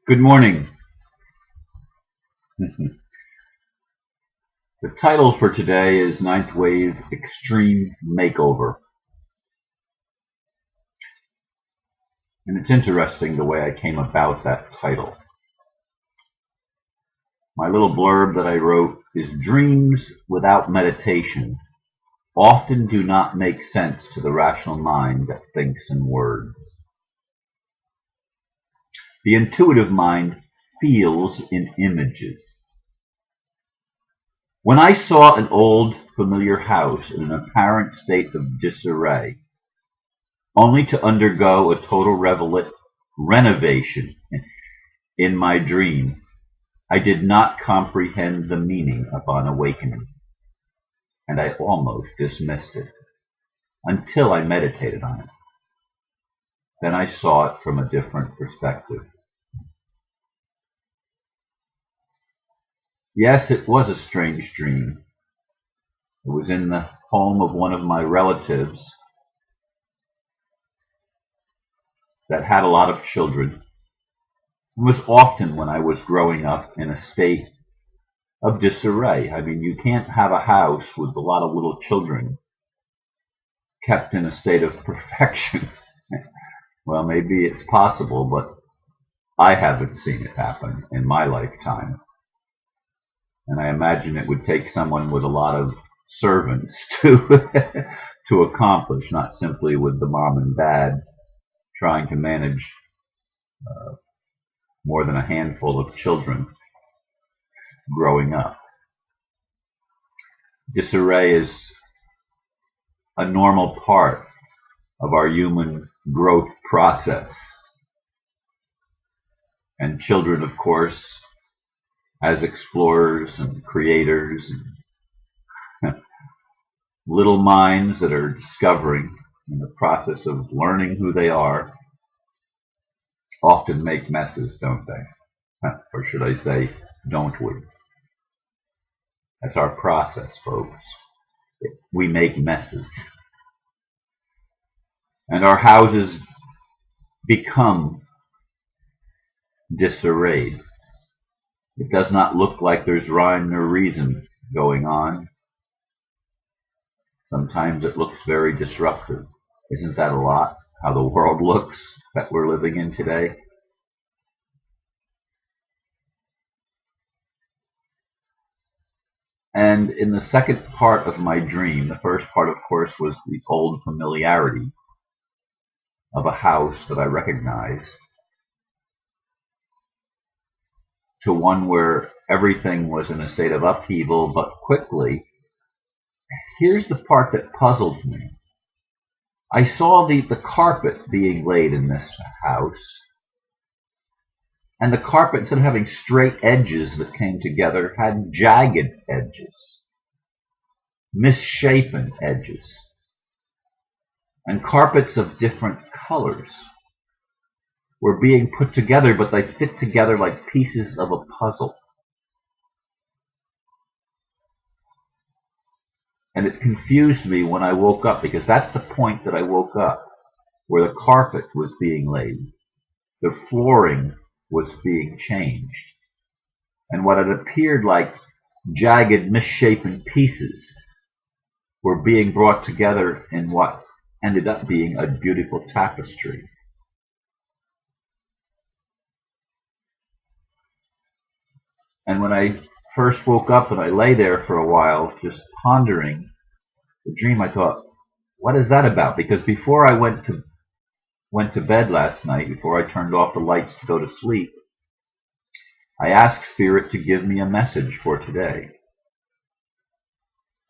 Good morning. The title for today is Ninth Wave Extreme Makeover. And it's interesting the way I came about that title. My little blurb that I wrote is dreams without meditation often do not make sense to the rational mind that thinks in words. The intuitive mind feels in images. When I saw an old, familiar house in an apparent state of disarray, only to undergo a total renovation in my dream, I did not comprehend the meaning upon awakening, and I almost dismissed it until I meditated on it. Then I saw it from a different perspective. Yes, it was a strange dream. It was in the home of one of my relatives that had a lot of children. It was often when I was growing up in a state of disarray. I mean, you can't have a house with a lot of little children kept in a state of perfection. Well, maybe it's possible, but I haven't seen it happen in my lifetime. And I imagine it would take someone with a lot of servants to accomplish, not simply with the mom and dad trying to manage more than a handful of children growing up. Disarray is a normal part of our human growth process. And children, of course, as explorers and creators and little minds that are discovering in the process of learning who they are, often make messes, don't they? Or should I say, don't we? That's our process, folks. We make messes. And our houses become disarrayed. It does not look like there's rhyme nor reason going on. Sometimes it looks very disruptive. Isn't that a lot how the world looks that we're living in today? And in the second part of my dream, the first part, of course, was the old familiarity of a house that I recognized, to one where everything was in a state of upheaval, but quickly. Here's the part that puzzled me. I saw the carpet being laid in this house, and the carpet, instead of having straight edges that came together, had jagged edges, misshapen edges, and carpets of different colors were being put together, but they fit together like pieces of a puzzle. And it confused me when I woke up, because that's the point that I woke up, where the carpet was being laid, the flooring was being changed, and what had appeared like jagged, misshapen pieces were being brought together in what ended up being a beautiful tapestry. And when I first woke up and I lay there for a while just pondering the dream, I thought, what is that about? Because before I went to bed last night, before I turned off the lights to go to sleep, I asked Spirit to give me a message for today.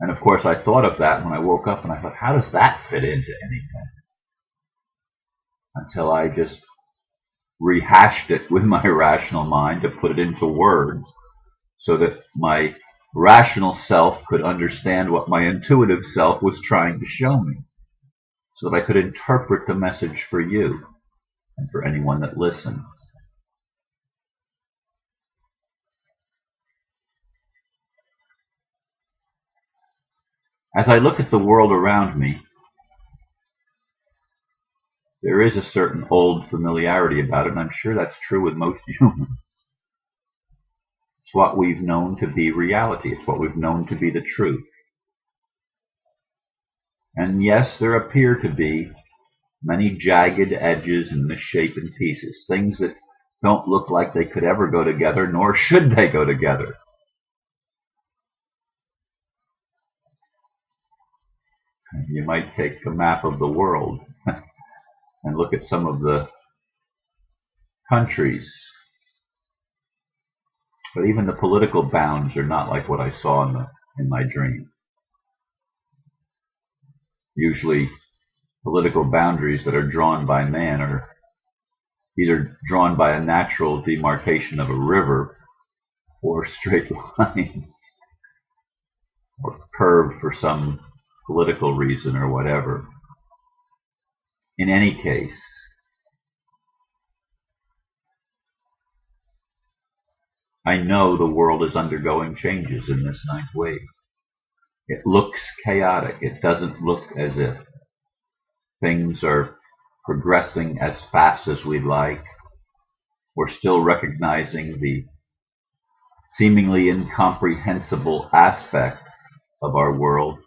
And of course I thought of that when I woke up, and I thought, how does that fit into anything? Until I just rehashed it with my rational mind to put it into words so that my rational self could understand what my intuitive self was trying to show me, so that I could interpret the message for you and for anyone that listens. As I look at the world around me, There is a certain old familiarity about it, and I'm sure that's true with most humans. It's what we've known to be reality. It's what we've known to be the truth. And yes, there appear to be many jagged edges and misshapen pieces, things that don't look like they could ever go together, nor should they go together. You might take a map of the world and look at some of the countries, but even the political bounds are not like what I saw in my dream. Usually, political boundaries that are drawn by man are either drawn by a natural demarcation of a river or straight lines or curved for some political reason or whatever. In any case, I know the world is undergoing changes in this ninth wave. It looks chaotic. It doesn't look as if things are progressing as fast as we'd like. We're still recognizing the seemingly incomprehensible aspects of our world.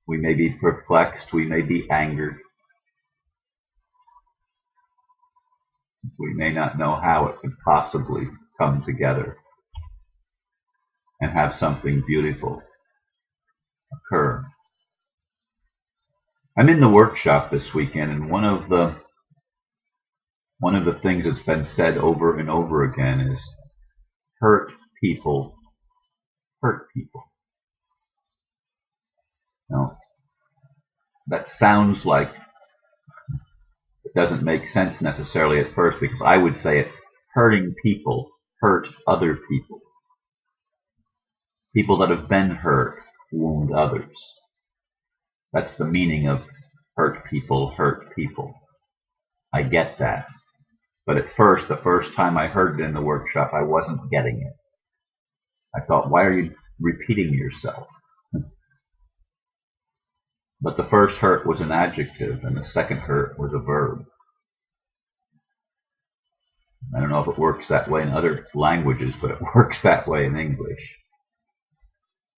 We may be perplexed. We may be angered. We may not know how it could possibly come together and have something beautiful occur. I'm in the workshop this weekend, and one of the things that's been said over and over again is hurt people hurt people. Now, that sounds like it doesn't make sense necessarily at first, because I would say it, hurting people hurt other people. People that have been hurt wound others. That's the meaning of hurt people hurt people. I get that. But at first, the first time I heard it in the workshop, I wasn't getting it. I thought, why are you repeating yourself? But the first hurt was an adjective, and the second hurt was a verb. I don't know if it works that way in other languages, but it works that way in English.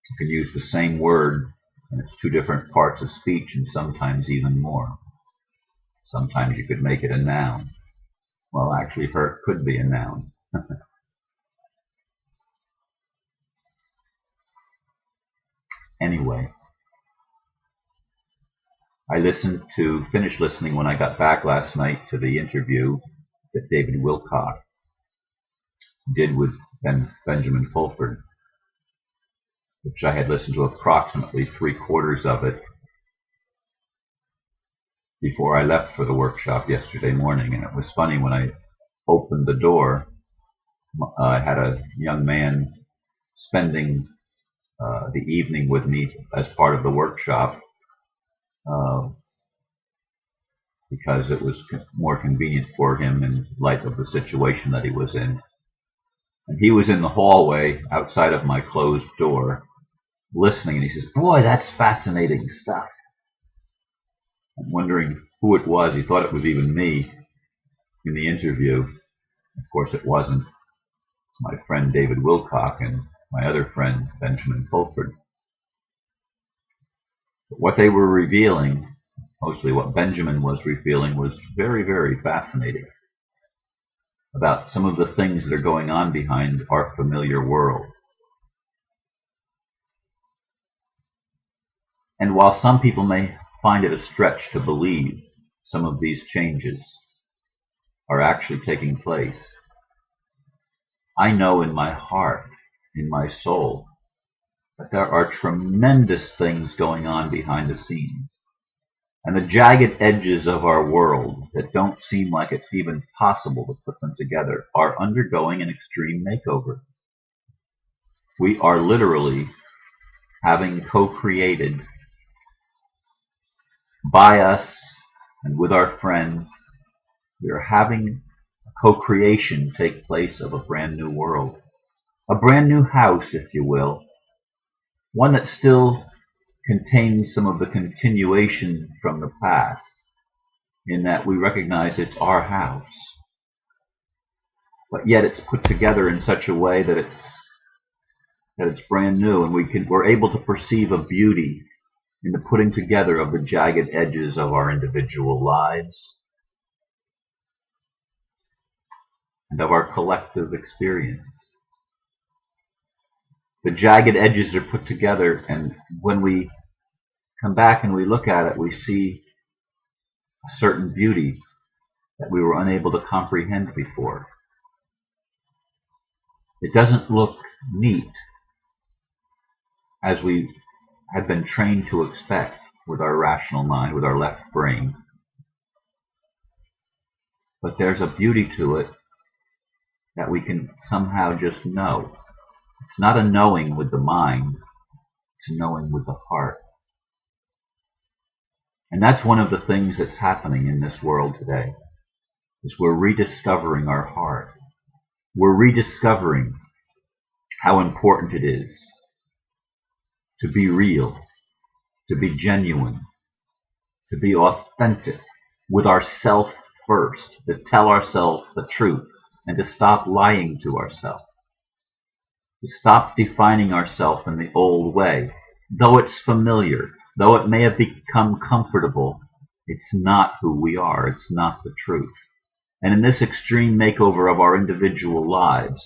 You can use the same word, and it's two different parts of speech, and sometimes even more. Sometimes you could make it a noun. Well, actually, hurt could be a noun. Anyway, I finished listening when I got back last night to the interview that David Wilcock did with Benjamin Fulford, which I had listened to approximately 3/4 of it before I left for the workshop yesterday morning. And it was funny, when I opened the door, I had a young man spending the evening with me as part of the workshop because it was more convenient for him in light of the situation that he was in. And he was in the hallway outside of my closed door listening, and he says, "Boy, that's fascinating stuff." I'm wondering who it was. He thought it was even me in the interview. Of course, it wasn't. It's my friend David Wilcock and my other friend Benjamin Fulford. But what they were revealing, mostly what Benjamin was revealing, was very, very fascinating about some of the things that are going on behind our familiar world. And while some people may find it a stretch to believe some of these changes are actually taking place, I know in my heart, in my soul, that there are tremendous things going on behind the scenes. And the jagged edges of our world that don't seem like it's even possible to put them together are undergoing an extreme makeover. We are literally having co-created by us and with our friends. We are having a co-creation take place of a brand new world. A brand new house, if you will. One that still contains some of the continuation from the past, in that we recognize it's our house, but yet it's put together in such a way that it's brand new, and we're able to perceive a beauty in the putting together of the jagged edges of our individual lives and of our collective experience. The jagged edges are put together, and when we come back and we look at it, we see a certain beauty that we were unable to comprehend before. It doesn't look neat as we had been trained to expect with our rational mind, with our left brain. But there's a beauty to it that we can somehow just know. It's not a knowing with the mind, it's a knowing with the heart. And that's one of the things that's happening in this world today, is we're rediscovering our heart. We're rediscovering how important it is to be real, to be genuine, to be authentic with ourself first, to tell ourselves the truth, and to stop lying to ourselves, to stop defining ourselves in the old way. Though it's familiar, though it may have become comfortable, it's not who we are, it's not the truth. And in this extreme makeover of our individual lives,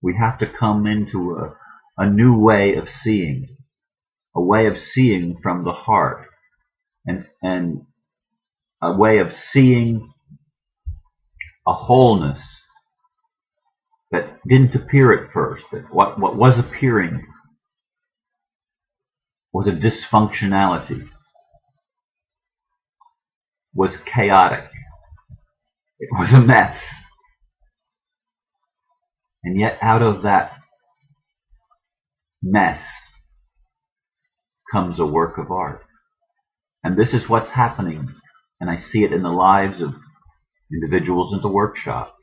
we have to come into a new way of seeing, a way of seeing from the heart, and a way of seeing a wholeness that didn't appear at first. That what was appearing was a dysfunctionality, was chaotic, it was a mess. And yet out of that mess comes a work of art. And this is what's happening, and I see it in the lives of individuals in the workshop,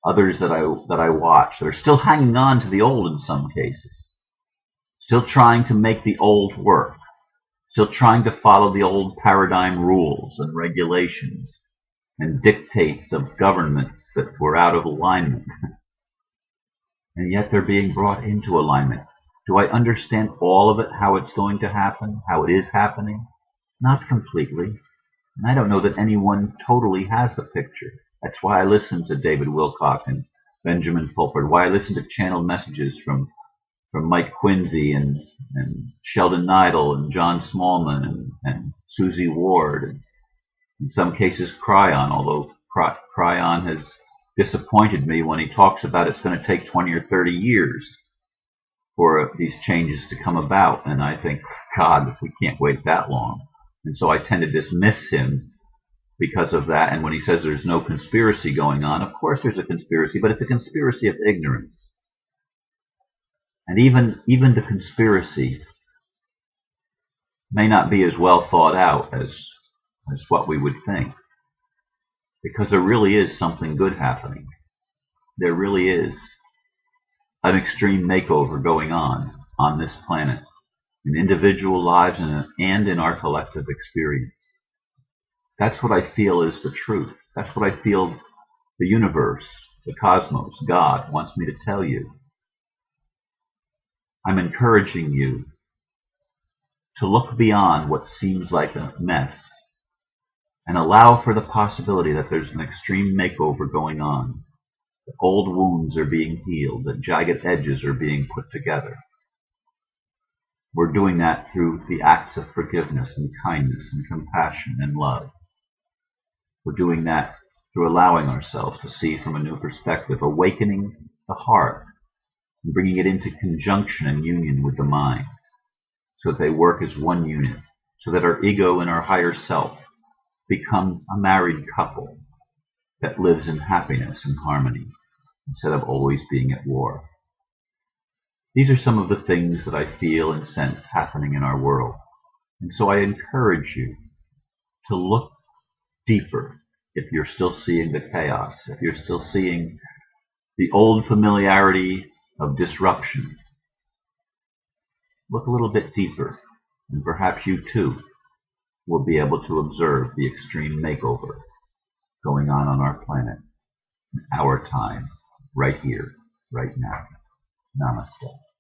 others that I watch that are still hanging on to the old in some cases, still trying to make the old work, still trying to follow the old paradigm rules and regulations and dictates of governments that were out of alignment. And yet they're being brought into alignment. Do I understand all of it, how it's going to happen, how it is happening? Not completely. And I don't know that anyone totally has the picture. That's why I listen to David Wilcock and Benjamin Fulford, why I listen to channeled messages from Mike Quincy and Sheldon Neidel and John Smallman and Susie Ward, and in some cases Cryon, although Cryon has disappointed me when he talks about it's going to take 20 or 30 years for these changes to come about. And I think, God, we can't wait that long. And so I tend to dismiss him because of that. And when he says there's no conspiracy going on, of course there's a conspiracy, but it's a conspiracy of ignorance. And even the conspiracy may not be as well thought out as what we would think. Because there really is something good happening. There really is an extreme makeover going on this planet, in individual lives and in our collective experience. That's what I feel is the truth. That's what I feel the universe, the cosmos, God wants me to tell you. I'm encouraging you to look beyond what seems like a mess and allow for the possibility that there's an extreme makeover going on. The old wounds are being healed, the jagged edges are being put together. We're doing that through the acts of forgiveness and kindness and compassion and love. We're doing that through allowing ourselves to see from a new perspective, awakening the heart and bringing it into conjunction and union with the mind so that they work as one unit, so that our ego and our higher self become a married couple that lives in happiness and harmony instead of always being at war. These are some of the things that I feel and sense happening in our world. And so I encourage you to look deeper if you're still seeing the chaos, if you're still seeing the old familiarity of disruption. Look a little bit deeper And perhaps you too will be able to observe the extreme makeover going on our planet, in our time, right here, right now. Namaste.